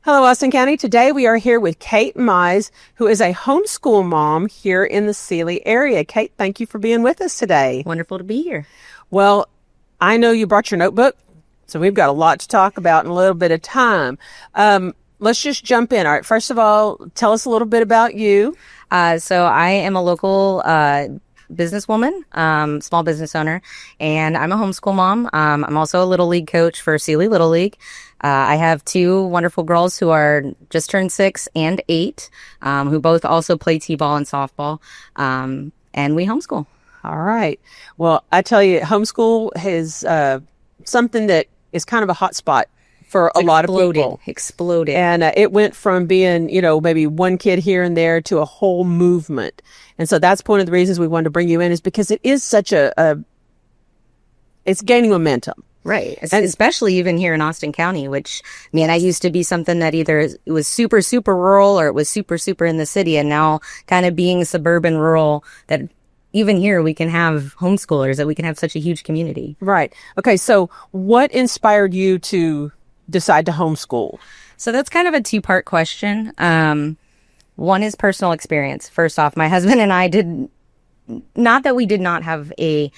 Hello, Austin County. Today we are here with Kate Mize, who is a homeschool mom here in the Sealy area. Kate, thank you for being with us today. Wonderful to be here. Well, I know you brought your notebook, so we've got a lot to talk about in a little bit of time. Let's just jump in. All right. First of all, tell us a little bit about you. So I am a local businesswoman, small business owner, and I'm a homeschool mom. I'm also a Little League coach for Sealy Little League. I have two wonderful girls who are just turned 6 and 8, who both also play t-ball and softball, and we homeschool. All right. Well, I tell you, homeschool is something that is kind of a hot spot for a lot of people. Exploded. And it went from being, maybe one kid here and there to a whole movement. And so that's one of the reasons we wanted to bring you in, is because it is such it's gaining momentum. Right. And especially even here in Austin County, which, I used to be something that either it was super, super rural or it was super, super in the city. And now kind of being suburban rural, that even here we can have homeschoolers, that we can have such a huge community. Right. Okay. So what inspired you to decide to homeschool? So that's kind of a two-part question. One is personal experience. First off, my husband and I not that we did not have a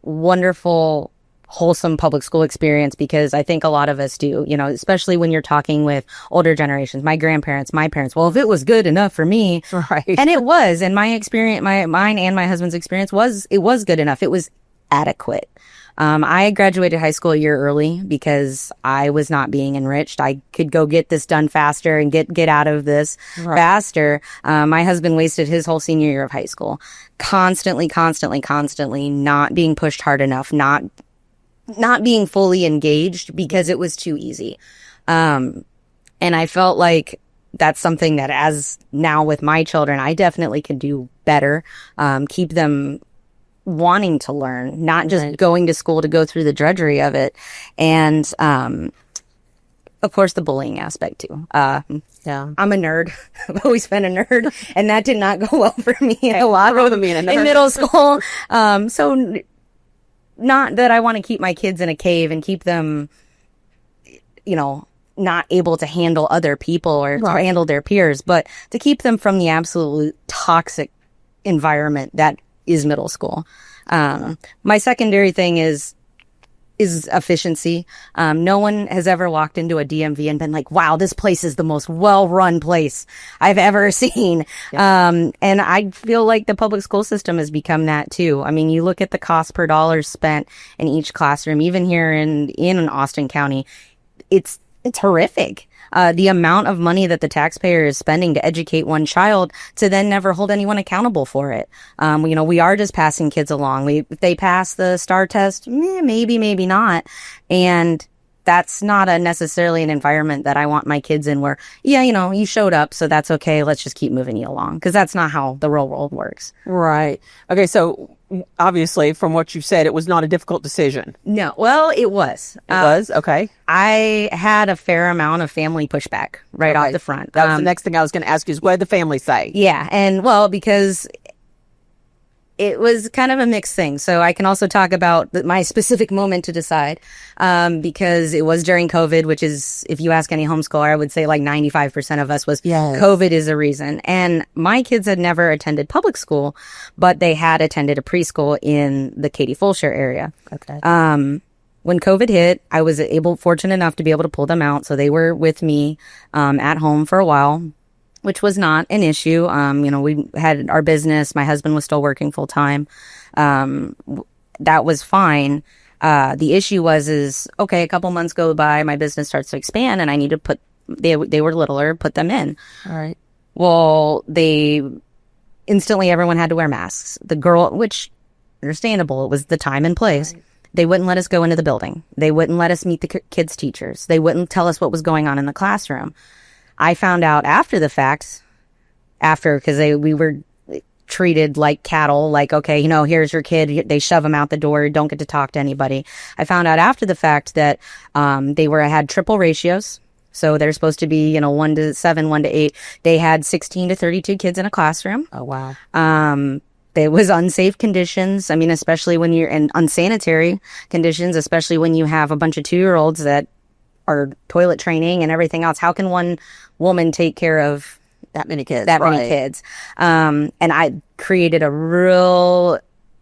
wonderful, wholesome public school experience, because I think a lot of us do, especially when you're talking with older generations, my grandparents, my parents. Well, if it was good enough for me, right. And it was, and my experience, mine and my husband's experience was good enough. It was adequate. I graduated high school a year early because I was not being enriched. I could go get this done faster and get out of this faster. My husband wasted his whole senior year of high school, constantly not being pushed hard enough, not being fully engaged because it was too easy. And I felt like that's something that, as now with my children, I definitely could do better, keep them wanting to learn, not just going to school to go through the drudgery of it. And, of course, the bullying aspect too. I'm a nerd. I've always been a nerd, and that did not go well for me a lot in middle school. So not that I want to keep my kids in a cave and keep them, not able to handle other people or to handle their peers, but to keep them from the absolute toxic environment that is middle school. My secondary thing is efficiency. No one has ever walked into a DMV and been like, wow, this place is the most well-run place I've ever seen. Yeah. And I feel like the public school system has become that too. You look at the cost per dollar spent in each classroom, even here in Austin County, it's horrific. The amount of money that the taxpayer is spending to educate one child to then never hold anyone accountable for it. We are just passing kids along. If they pass the STAR test, maybe not. And that's not necessarily an environment that I want my kids in, where, you showed up, so that's okay. Let's just keep moving you along. Because that's not how the real world works. Right. Okay. So obviously, from what you've said, it was not a difficult decision. No. Well, it was. It was? Okay. I had a fair amount of family pushback off the front. That was the next thing I was going to ask you, is what did the family say? Yeah. And because it was kind of a mixed thing. So I can also talk about my specific moment to decide, because it was during COVID, which is, if you ask any homeschooler, I would say like 95% of us was COVID is a reason. And my kids had never attended public school, but they had attended a preschool in the Katy Fulshire area. Okay. When COVID hit, I was fortunate enough to be able to pull them out. So they were with me at home for a while, which was not an issue. We had our business. My husband was still working full time. That was fine. The issue was, a couple months go by, my business starts to expand, and I need to they were littler, put them in. All right. Well, instantly everyone had to wear masks. The girl, which understandable, it was the time and place. Right. They wouldn't let us go into the building. They wouldn't let us meet the kids' teachers. They wouldn't tell us what was going on in the classroom. I found out after the fact, because we were treated like cattle, like, okay, here's your kid. They shove him out the door. Don't get to talk to anybody. I found out after the fact that they had triple ratios. So they're supposed to be, 1 to 7, 1 to 8. They had 16 to 32 kids in a classroom. Oh, wow. There was unsafe conditions. Especially when you're in unsanitary conditions, especially when you have a bunch of 2-year-olds that our toilet training and everything else. How can one woman take care of that many kids? Many kids? And I created a real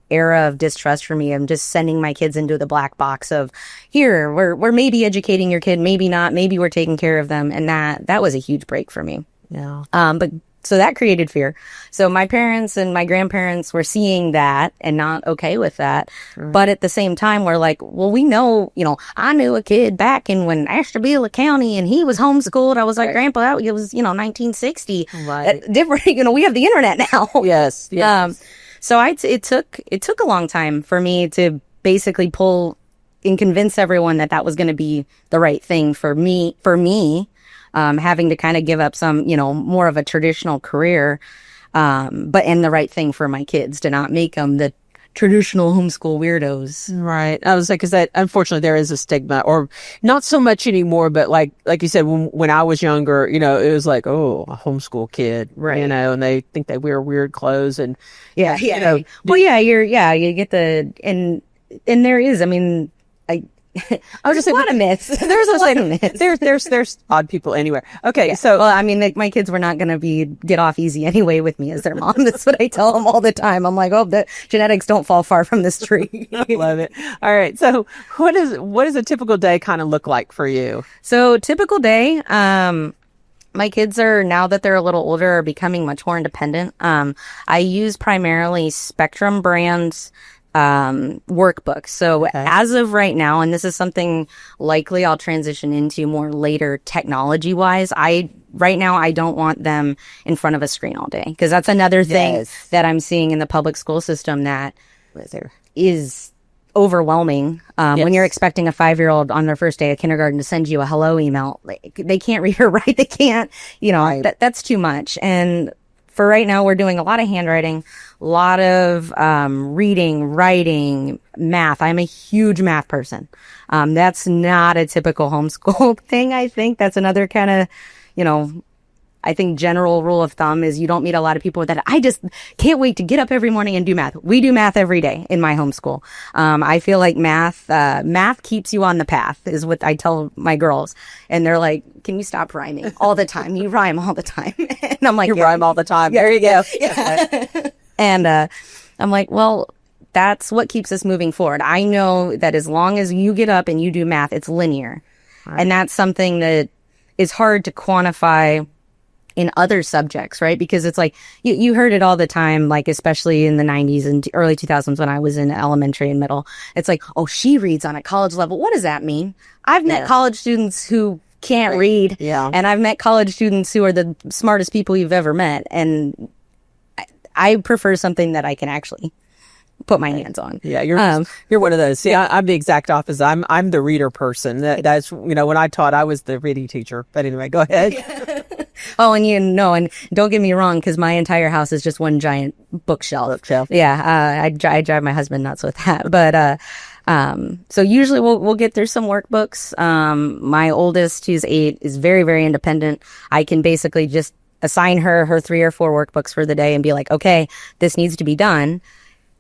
era of distrust for me. I'm just sending my kids into the black box of, here, we're maybe educating your kid, maybe not, maybe we're taking care of them. And that was a huge break for me. Yeah. But so that created fear. So my parents and my grandparents were seeing that and not okay with that. But at the same time, we're like, well, we know, I knew a kid back in when Ashtabula County and he was homeschooled. I was like, Grandpa, it was, 1960. Right. Different, we have the internet now. Yes. So it took a long time for me to basically pull and convince everyone that was going to be the right thing for me, having to kind of give up some, more of a traditional career, and the right thing for my kids to not make them the traditional homeschool weirdos. Right. I was like, because that, unfortunately, there is a stigma, or not so much anymore, but like you said, when I was younger, it was like, oh, a homeschool kid, right? And they think they wear weird clothes, and you get and there is, there's a lot of myths. There's a lot of myths. There's odd people anywhere. Okay, yeah. so my kids were not going to get off easy anyway with me as their mom. That's what I tell them all the time. I'm like, oh, the genetics don't fall far from this tree. I love it. All right, so what does a typical day kind of look like for you? So typical day, my kids are, now that they're a little older, are becoming much more independent. I use primarily Spectrum brands workbooks. So as of right now, and this is something likely I'll transition into more later technology wise, right now I don't want them in front of a screen all day, because that's another thing that I'm seeing in the public school system that is overwhelming. When you're expecting a 5-year-old on their first day of kindergarten to send you a hello email, they can't read or write. They can't, that's too much. And for right now, we're doing a lot of handwriting, a lot of reading, writing, math. I'm a huge math person. That's not a typical homeschool thing, I think. That's another kind of, I think general rule of thumb is you don't meet a lot of people that I just can't wait to get up every morning and do math. We do math every day in my homeschool. I feel like math keeps you on the path is what I tell my girls. And they're like, can you stop rhyming all the time? You rhyme all the time. And I'm like, you rhyme all the time. There you go. Yeah. And I'm like, well, that's what keeps us moving forward. I know that as long as you get up and you do math, it's linear. Right. And that's something that is hard to quantify in other subjects, right? Because it's like, you heard it all the time, like especially in the 90s and early 2000s when I was in elementary and middle. It's like, oh, she reads on a college level. What does that mean? I've met college students who can't read. Yeah. And I've met college students who are the smartest people you've ever met. And I prefer something that I can actually put my hands on. Yeah, you're one of those. See, I'm the exact opposite. I'm the reader person. That's when I taught, I was the reading teacher. But anyway, go ahead. Oh, and and don't get me wrong, because my entire house is just one giant bookshelf. Yeah, I drive my husband nuts with that. But so usually we'll get through some workbooks. My oldest, who's 8, is very, very independent. I can basically just assign her 3 or 4 workbooks for the day and be like, okay, this needs to be done.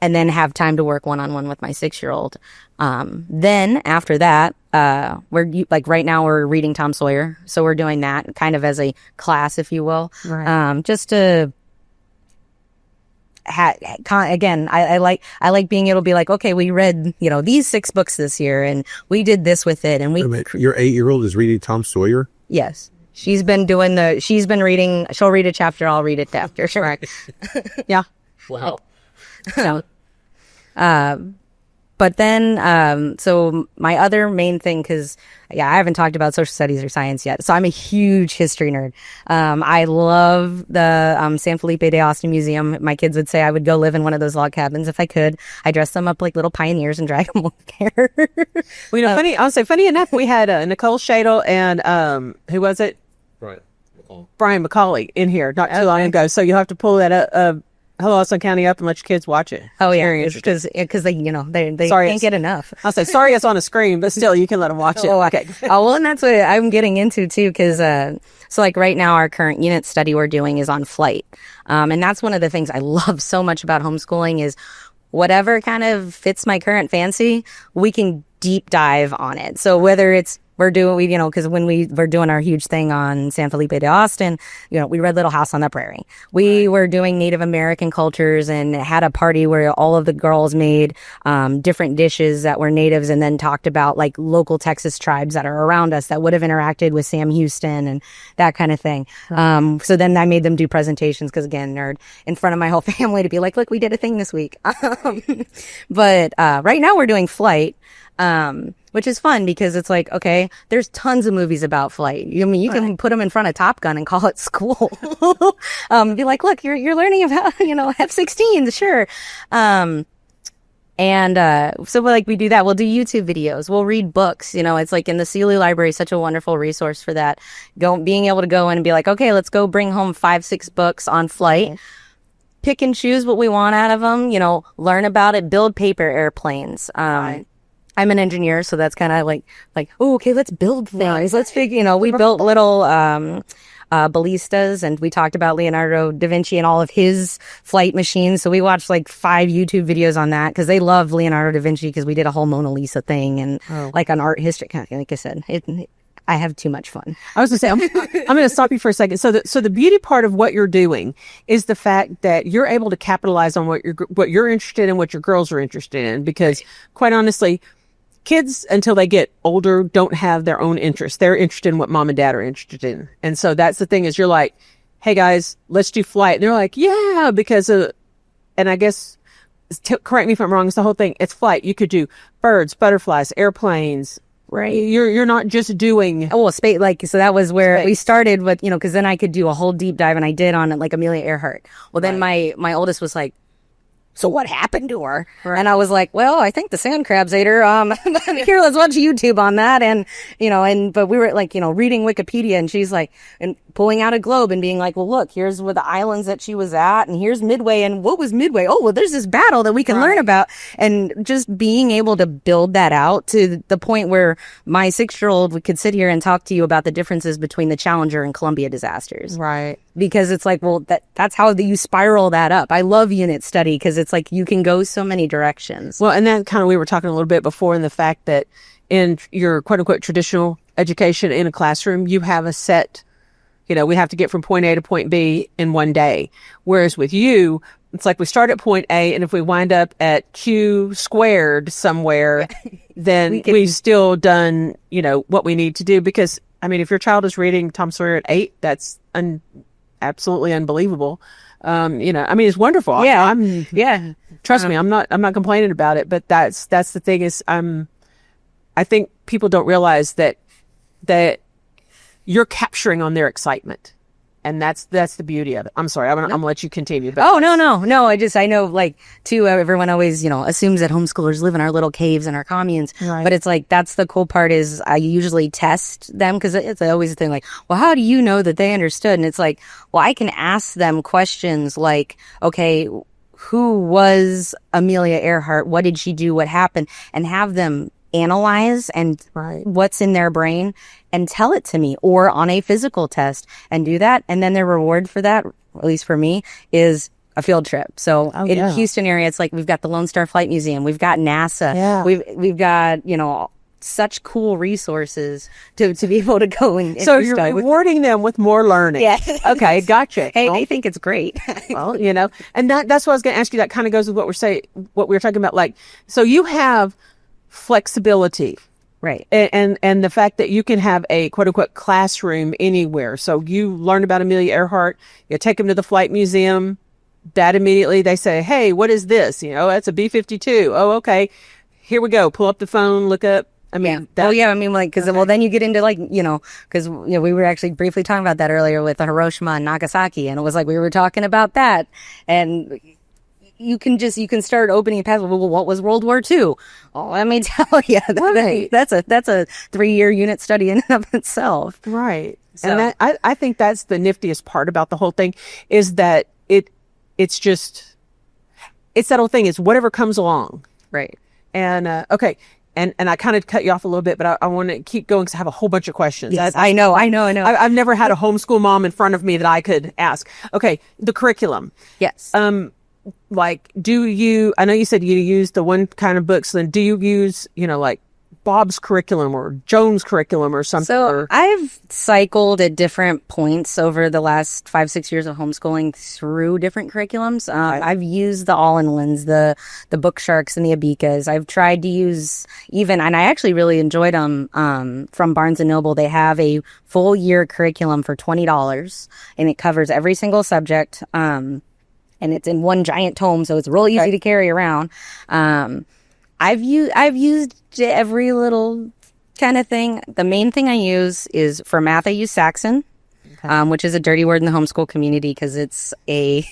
And then have time to work one-on-one with my 6-year-old. Then after that, right now we're reading Tom Sawyer. So we're doing that kind of as a class, if you will. Right. Just to, again, I like being able to be like, okay, we read, these 6 books this year and we did this with it. And your 8-year-old is reading Tom Sawyer? Yes. She's been reading, she'll read a chapter, I'll read a chapter. Correct. Yeah. Wow. But then, so my other main thing, because I haven't talked about social studies or science yet. So I'm a huge history nerd. I love the San Felipe de Austin Museum. My kids would say I would go live in one of those log cabins if I could. I dress them up like little pioneers and drag them over there. Well, funny enough, we had Nicole Shadle and who was it? Brian McCauley in here not too long ago. So you'll have to pull that up. Hello, Austin County up and let your kids watch it. Oh yeah, because they can't get enough. I'll say sorry it's on a screen, but still you can let them watch it. Okay. Well, and that's what I'm getting into too, because so like right now our current unit study we're doing is on flight, and that's one of the things I love so much about homeschooling is whatever kind of fits my current fancy, we can deep dive on it. So whether it's because when we were doing our huge thing on San Felipe de Austin, we read Little House on the Prairie. We were doing Native American cultures and had a party where all of the girls made different dishes that were natives, and then talked about like local Texas tribes that are around us that would have interacted with Sam Houston and that kind of thing. So then I made them do presentations because, again, nerd, in front of my whole family to be like, look, we did a thing this week. But right now we're doing flight. Which is fun because it's like, okay, there's tons of movies about flight. You can put them in front of Top Gun and call it school. Be like, look, you're learning about, F-16s, sure. So like we do that. We'll do YouTube videos. We'll read books. It's like in the Sealy Library, such a wonderful resource for that. Being able to go in and be like, okay, let's go bring home 5-6 books on flight. Pick and choose what we want out of them, learn about it, build paper airplanes. I'm an engineer, so that's kind of like, oh, okay, let's build things. Let's figure, we built little, ballistas, and we talked about Leonardo da Vinci and all of his flight machines. So we watched like 5 YouTube videos on that because they love Leonardo da Vinci because we did a whole Mona Lisa thing and like an art history. Like I said, I have too much fun. I was going to say, I'm going to stop you for a second. So the beauty part of what you're doing is the fact that you're able to capitalize on what you're interested in, what your girls are interested in, because quite honestly, kids, until they get older, don't have their own interests. They're interested in what mom and dad are interested in. And so that's the thing is you're like, hey guys, let's do flight. And they're like, yeah, because and I guess, correct me if I'm wrong, it's the whole thing. It's flight. You could do birds, butterflies, airplanes. Right. You're not just doing. Oh, well, space. So that was where we started with, because then I could do a whole deep dive, and I did on like Amelia Earhart. Well, then my oldest was like, so what happened to her? Right. And I was like, well, I think the sand crabs ate her. Here, let's watch YouTube on that. And, but we were like, reading Wikipedia, and she's like, and pulling out a globe and being like, well, look, here's where the islands that she was at, and here's Midway. And what was Midway? Oh, well, there's this battle that we can learn about. And just being able to build that out to the point where my 6-year-old could sit here and talk to you about the differences between the Challenger and Columbia disasters. Right. Because it's like, well, that's how you spiral that up. I love unit study because it's like you can go so many directions. Well, and then kind of we were talking a little bit before in the fact that in your quote unquote traditional education in a classroom, you have a set, we have to get from point A to point B in one day. Whereas with you, it's like we start at point A, and if we wind up at Q squared somewhere, then we've still done, what we need to do. Because, if your child is reading Tom Sawyer at 8, that's absolutely unbelievable. It's wonderful. Yeah. Trust me, I'm not complaining about it, but that's the thing is, I think people don't realize that you're capturing on their excitement. And that's the beauty of it. I'm sorry. I'm gonna let you continue. But no. I know, like, too, everyone always, assumes that homeschoolers live in our little caves and our communes. Right. But it's like, that's the cool part is I usually test them because it's always a thing like, well, how do you know that they understood? And it's like, well, I can ask them questions like, okay, who was Amelia Earhart? What did she do? What happened? And have them analyze and what's in their brain and tell it to me, or on a physical test and do that. And then their reward for that, at least for me, is a field trip. So in Houston area, it's like we've got the Lone Star Flight Museum, we've got NASA, we've got such cool resources to be able to go and so you're rewarding them with more learning. Yeah. Okay, gotcha. Hey, they think it's great. Well, and that's what I was going to ask you. That kind of goes with what we were talking about. Like, so you have flexibility, right? And the fact that you can have a quote unquote classroom anywhere. So you learn about Amelia Earhart, you take them to the Flight Museum. That immediately they say, "Hey, what is this? That's a B-52. Oh, okay. Here we go. Pull up the phone, look up." Because then you get into because we were actually briefly talking about that earlier with the Hiroshima and Nagasaki, and it was like we were talking about that, and you can start opening a path. Well, what was World War II? Oh, let me tell you, that's a 3-year unit study in and of itself, right? So. And I think that's the niftiest part about the whole thing is that it's that whole thing is whatever comes along, right? And okay. And I kind of cut you off a little bit, but I want to keep going because I have a whole bunch of questions. Yes, I know. I've never had a homeschool mom in front of me that I could ask. Okay, the curriculum. Yes. Like, I know you said you use the one kind of books, then do you use, like Bob's curriculum or Joan's curriculum or something? So I've cycled at different points over the last 5-6 years of homeschooling through different curriculums. I've used the all-in-ones, the Book Sharks and the Abikas. I've tried to use and I actually really enjoyed them from Barnes & Noble. They have a full year curriculum for $20, and it covers every single subject. And it's in one giant tome, so it's real easy to carry around. I've used every little kind of thing. The main thing I use is for math. I use Saxon, which is a dirty word in the homeschool community because it's a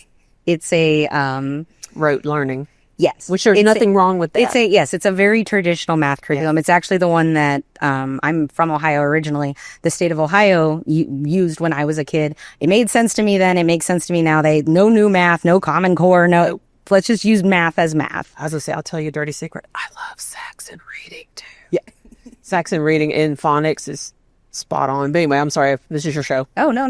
rote learning. Yes, which there's nothing wrong with that. It's a very traditional math curriculum. It's actually the one that I'm from Ohio originally. The state of Ohio used when I was a kid. It made sense to me then. It makes sense to me now. No new math, no Common Core, no. Let's just use math as math. I was gonna say, I'll tell you a dirty secret. I love Saxon reading too. Yeah, Saxon reading in phonics is spot on. But anyway, I'm sorry if this is your show. Oh, no.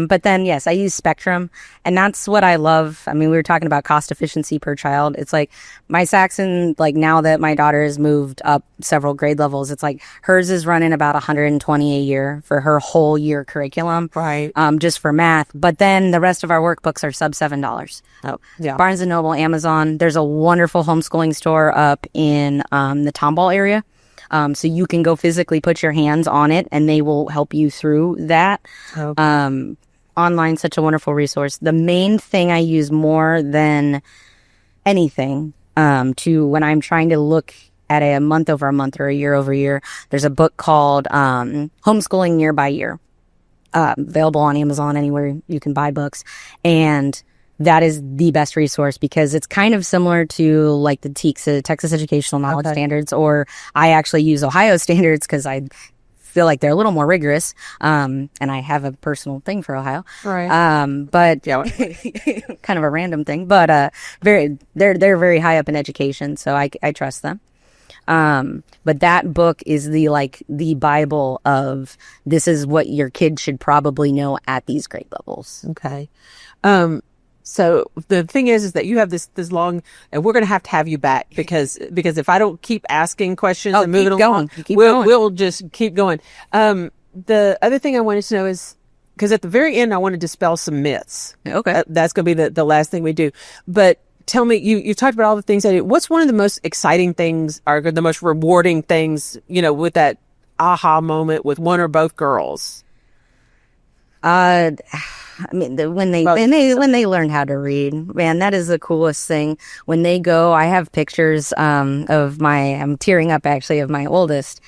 But then, yes, I use Spectrum, and that's what I love. I mean, we were talking about cost efficiency per child. It's like my Saxon, like now that my daughter has moved up several grade levels, it's like hers is running about $120 a year for her whole year curriculum. Right. Just for math. But then the rest of our workbooks are sub $7. Oh, yeah. Barnes & Noble, Amazon. There's a wonderful homeschooling store up in the Tomball area. So you can go physically put your hands on it and they will help you through that. Okay. Online, such a wonderful resource. The main thing I use more than anything when I'm trying to look at a month over a month or a year over year, there's a book called Homeschooling Year by Year, available on Amazon, anywhere you can buy books. And that is the best resource because it's kind of similar to like the TEKS, Texas Educational Knowledge Standards, or I actually use Ohio standards because I feel like they're a little more rigorous. And I have a personal thing for Ohio. Right. But yeah, kind of a random thing, but they're very high up in education, so I trust them. But that book is the Bible of this is what your kid should probably know at these grade levels. Okay. So the thing is that you have this long, and we're going to have you back because if I don't keep asking questions and moving along, we'll just keep going. The other thing I wanted to know is, because at the very end, I want to dispel some myths. Okay. That's going to be the last thing we do. But tell me, you've talked about all the things I do. What's one of the most exciting things or the most rewarding things, with that aha moment with one or both girls? I mean, when they learn how to read, man, that is the coolest thing. When they go, I have pictures of I'm tearing up actually of my oldest.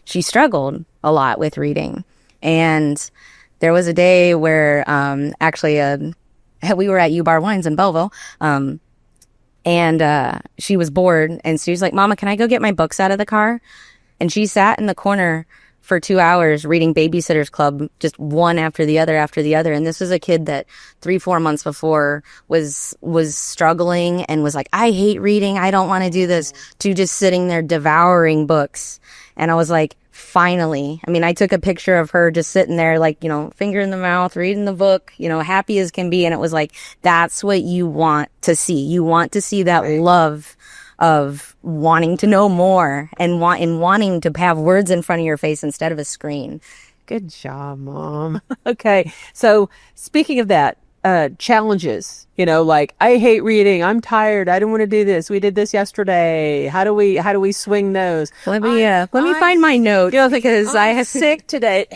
She struggled a lot with reading, and there was a day where actually we were at U-Bar Wines in Belleville, and she was bored, and she was like, "Mama, can I go get my books out of the car?" And she sat in the corner for 2 hours reading Babysitter's Club, just one after the other. And this was a kid that 3-4 months before was struggling and was like, I hate reading. I don't want to do this, to just sitting there devouring books. And I was like, finally. I mean, I took a picture of her just sitting there, like, finger in the mouth, reading the book, happy as can be. And it was like, that's what you want to see. You want to see that love of wanting to know more and wanting to have words in front of your face instead of a screen. Good job, Mom. Okay. So speaking of that, challenges, like I hate reading. I'm tired. I don't want to do this. We did this yesterday. How do we swing those? Let me find my note because I'm sick today.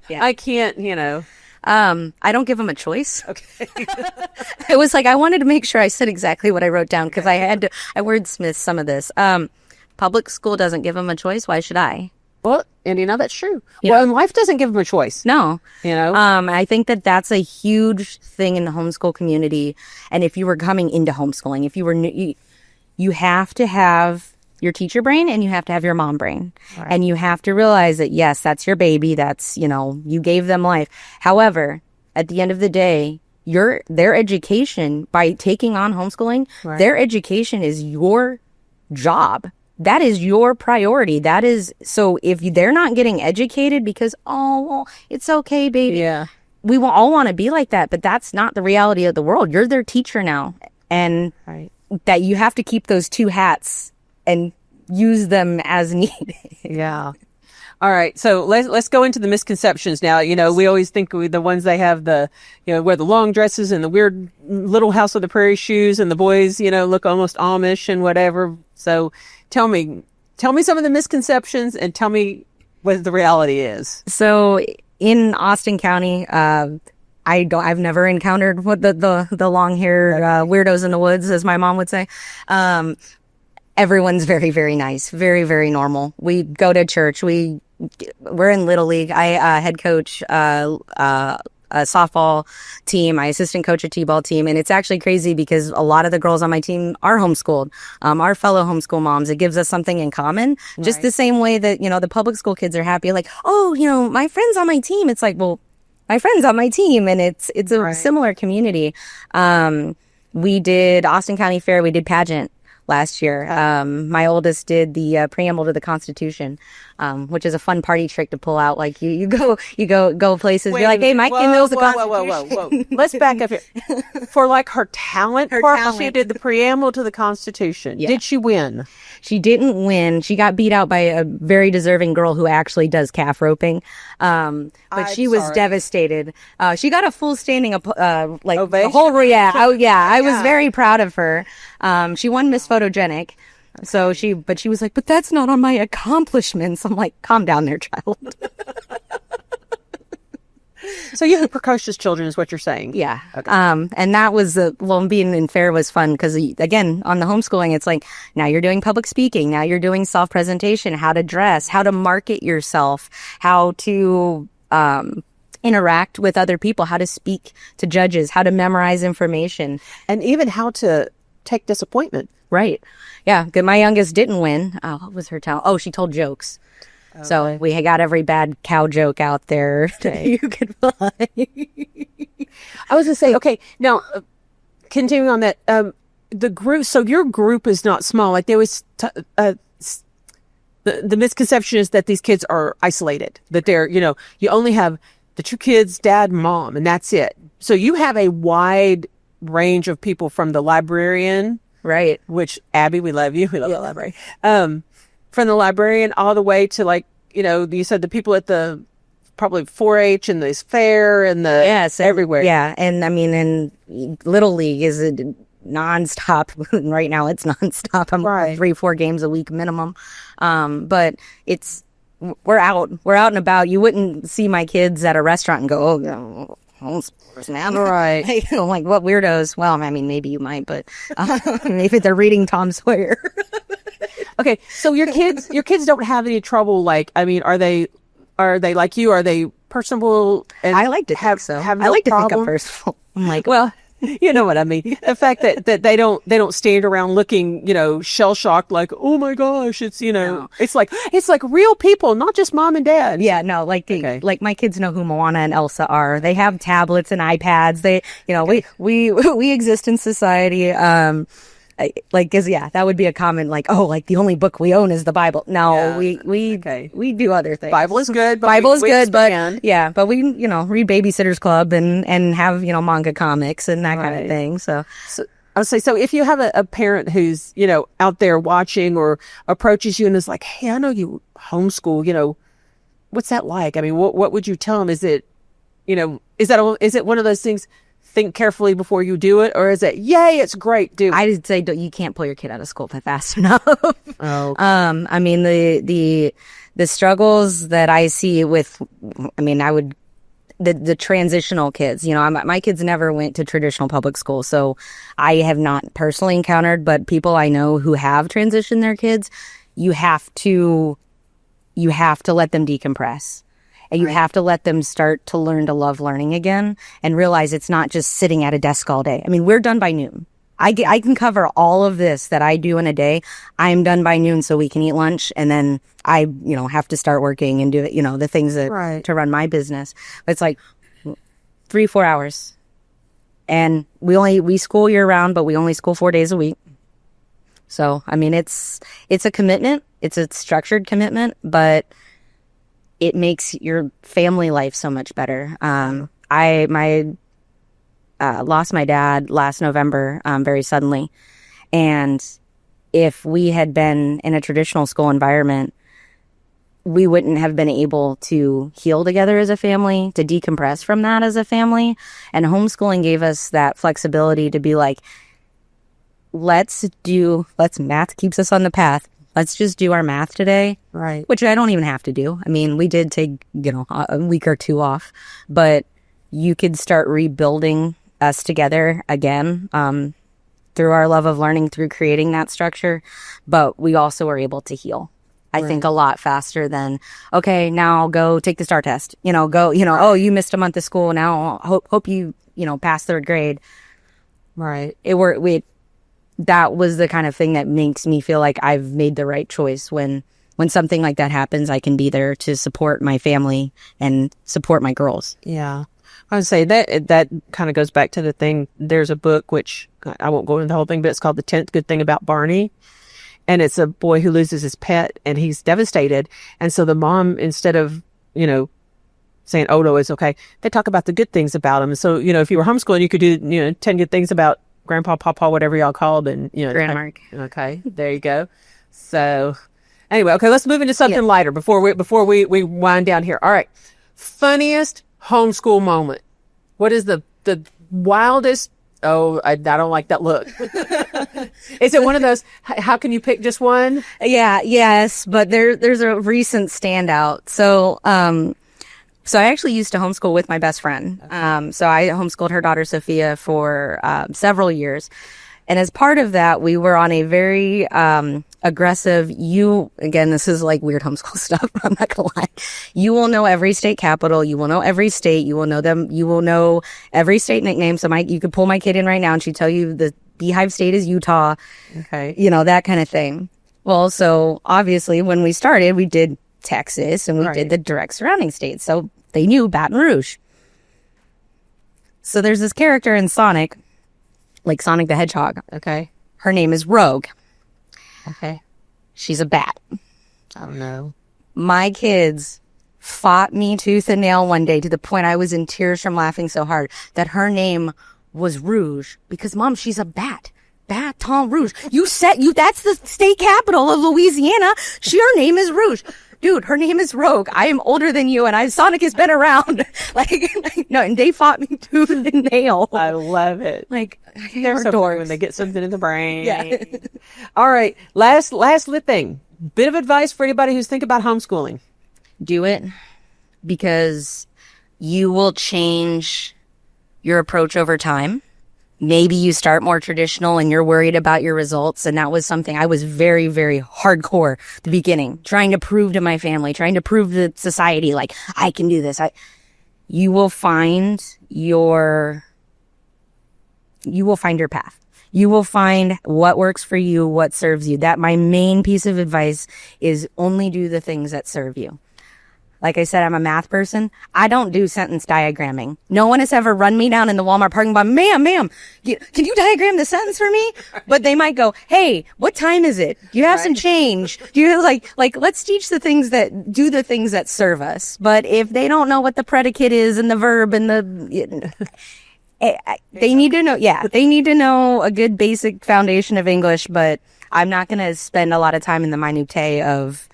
Yeah. I can't, I don't give them a choice. Okay. It was like I wanted to make sure I said exactly what I wrote down because I wordsmithed some of this. Public school doesn't give them a choice. Why should I? Well, and that's true. Well, and life doesn't give them a choice. No. I think that's a huge thing in the homeschool community. And if you were coming into homeschooling, if you were new, you have to have your teacher brain and you have to have your mom brain. Right. And you have to realize that, yes, that's your baby. That's, you gave them life. However, at the end of the day, their education, by taking on homeschooling, their education is your job. That is your priority. That is, so if they're not getting educated because, it's okay, baby. Yeah. We will all want to be like that, but that's not the reality of the world. You're their teacher now. And that you have to keep those two hats and use them as needed. Yeah. All right. So let's go into the misconceptions now. We always think the ones they have wear the long dresses and the weird Little House of the Prairie shoes, and the boys, look almost Amish and whatever. So tell me some of the misconceptions and tell me what the reality is. So in Austin County, I've never encountered what the long hair weirdos in the woods, as my mom would say. Everyone's very, very nice, very, very normal. We go to church. We're in Little League. I head coach a softball team. I assistant coach a t-ball team, and it's actually crazy because a lot of the girls on my team are homeschooled. Our fellow homeschool moms. It gives us something in common. Right. Just the same way that the public school kids are happy. Like, oh, my friend's on my team. It's like, well, my friend's on my team, and it's a right. similar community. We did Austin County Fair. We did pageant last year. My oldest did the preamble to the Constitution, which is a fun party trick to pull out. Like you go places. You're like, hey, Mike knows the Constitution. Whoa. Let's back up here. For like her talent, she did the preamble to the Constitution. Yeah. Did she win? She didn't win. She got beat out by a very deserving girl who actually does calf roping. But she was devastated. She got a full standing, ovation? The whole, I was very proud of her. She won Miss Photogenic. So she was like, but that's not on my accomplishments. I'm like, calm down there, child. So you have precocious children is what you're saying. Yeah. Okay. And that was, being in fair was fun because, again, on the homeschooling, it's like, now you're doing public speaking. Now you're doing self-presentation, how to dress, how to market yourself, how to interact with other people, how to speak to judges, how to memorize information. And even how to take disappointment. Right. Yeah. My youngest didn't win. Oh, what was her talent? Oh, she told jokes. Okay. So we got every bad cow joke out there that you could find. I was going to say, okay, now continuing on that, the group, so your group is not small. Like there was, the misconception is that these kids are isolated, that they're, you only have the two kids, dad, mom, and that's it. So you have a wide range of people from the librarian. Right. Which, Abby, we love you. We love the library. From the librarian all the way to you said the people at the probably 4-H and this fair and everywhere. Yeah. And I mean, in Little League is a nonstop. Right now it's nonstop. I'm 3-4 games a week minimum. But we're out and about. You wouldn't see my kids at a restaurant and go, oh, homeschoolers now. Right. I'm like, what weirdos? Well, I mean, maybe you might, but maybe they're reading Tom Sawyer. Okay, so your kids don't have any trouble. Like, I mean, are they like you? Are they personable? And I like to think so. I like to think I'm personable. I'm like, well, you know what I mean. The fact that they don't stand around looking, shell shocked, like, oh my gosh, it's no. it's like real people, not just mom and dad. Yeah, no, like my kids know who Moana and Elsa are. They have tablets and iPads. They, we exist in society. That would be a comment the only book we own is the Bible. No, we do other things. Bible is good. But but we, read Babysitter's Club and have, manga comics and that kind of thing. So I'll say, so if you have a parent who's, out there watching or approaches you and is like, hey, I know you homeschool, what's that like? I mean, what would you tell them? Is it, is it one of those things? Think carefully before you do it, or is it, yay, it's great, do it? I would say you can't pull your kid out of school fast enough. Oh. I mean, the struggles that I see with, the transitional kids, my kids never went to traditional public school, so I have not personally encountered, but people I know who have transitioned their kids, you have to let them decompress. And you have to let them start to learn to love learning again and realize it's not just sitting at a desk all day. I mean, we're done by noon. I can cover all of this that I do in a day. I'm done by noon so we can eat lunch. And then I, have to start working and do it, the things that to run my business. But it's like 3-4 hours. And we school year round, but we only school 4 days a week. So, I mean, it's a commitment. It's a structured commitment, but it makes your family life so much better. I lost my dad last November very suddenly, and if we had been in a traditional school environment, we wouldn't have been able to heal together as a family, to decompress from that as a family. And homeschooling gave us that flexibility to be like, let's math keeps us on the path. Let's just do our math today. Right. Which I don't even have to do. I mean, we did take, a week or two off, but you could start rebuilding us together again, through our love of learning, through creating that structure. But we also were able to heal, I think, a lot faster than, okay, now go take the STAR test, oh, you missed a month of school. Now hope you, pass third grade. Right. That was the kind of thing that makes me feel like I've made the right choice. When something like that happens, I can be there to support my family and support my girls. Yeah. I would say that kind of goes back to the thing. There's a book, which I won't go into the whole thing, but it's called The 10th Good Thing About Barney. And it's a boy who loses his pet and he's devastated. And so the mom, instead of, saying, oh, no, it's okay, they talk about the good things about him. So, if you were homeschooling, you could do, 10 good things about Grandpa, Papa, whatever y'all called. And, Grandma. Okay, there you go. So anyway, okay, let's move into something lighter before we wind down here. All right. Funniest homeschool moment. What is the wildest? Oh, I don't like that look. Is it one of those, how can you pick just one? Yeah, yes, but there's a recent standout. So I actually used to homeschool with my best friend. So I homeschooled her daughter Sophia for several years. And as part of that, we were on a very aggressive, again, this is like weird homeschool stuff, I'm not gonna lie. You will know every state capital, you will know every state, you will know them, you will know every state nickname. So you could pull my kid in right now and she'd tell you the beehive state is Utah. Okay. That kind of thing. Well, so obviously when we started, we did Texas and we did the direct surrounding states. So they knew Baton Rouge. So there's this character in Sonic, like Sonic the Hedgehog. Okay. Her name is Rogue. Okay. She's a bat. Oh, no. My kids fought me tooth and nail one day to the point I was in tears from laughing so hard that her name was Rouge because, Mom, she's a bat. Baton Rouge. That's the state capital of Louisiana. Her name is Rouge. Dude, her name is Rogue. I am older than you, and Sonic has been around. No, and they fought me tooth and nail. I love it. They're so dorks when they get something in the brain. Yeah. All right. Last thing. Bit of advice for anybody who's thinking about homeschooling. Do it because you will change your approach over time. Maybe you start more traditional and you're worried about your results. And that was something I was very, very hardcore at the beginning, trying to prove to my family, trying to prove to society, like, I can do this. You will find your path. You will find what works for you, what serves you. That my main piece of advice is only do the things that serve you. Like I said, I'm a math person. I don't do sentence diagramming. No one has ever run me down in the Walmart parking lot. Ma'am, can you diagram the sentence for me? But they might go, hey, what time is it? Do you have some change? Do you like, let's teach do the things that serve us. But if they don't know what the predicate is and the verb and they need to know, they need to know a good basic foundation of English, but I'm not going to spend a lot of time in the minutiae of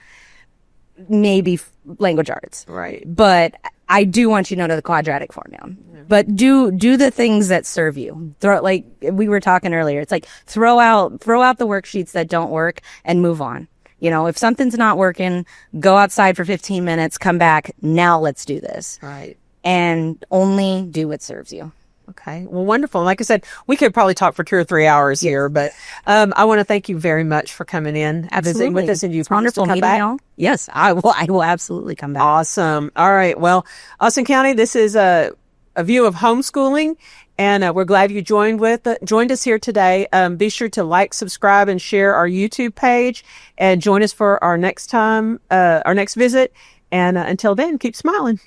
maybe language arts. Right. But I do want you to know the quadratic formula. Yeah. But do the things that serve you. Like we were talking earlier, it's like throw out the worksheets that don't work and move on. If something's not working, go outside for 15 minutes, come back. Now let's do this. Right. And only do what serves you. Okay. Well, wonderful. Like I said, we could probably talk for 2 or 3 hours here, but I want to thank you very much for coming in, visiting with us, and you promised to come back. Y'all. Yes, I will absolutely come back. Awesome. All right. Well, Austin County, this is a view of homeschooling, and we're glad you joined us here today. Be sure to like, subscribe, and share our YouTube page, and join us for our next visit. And until then, keep smiling.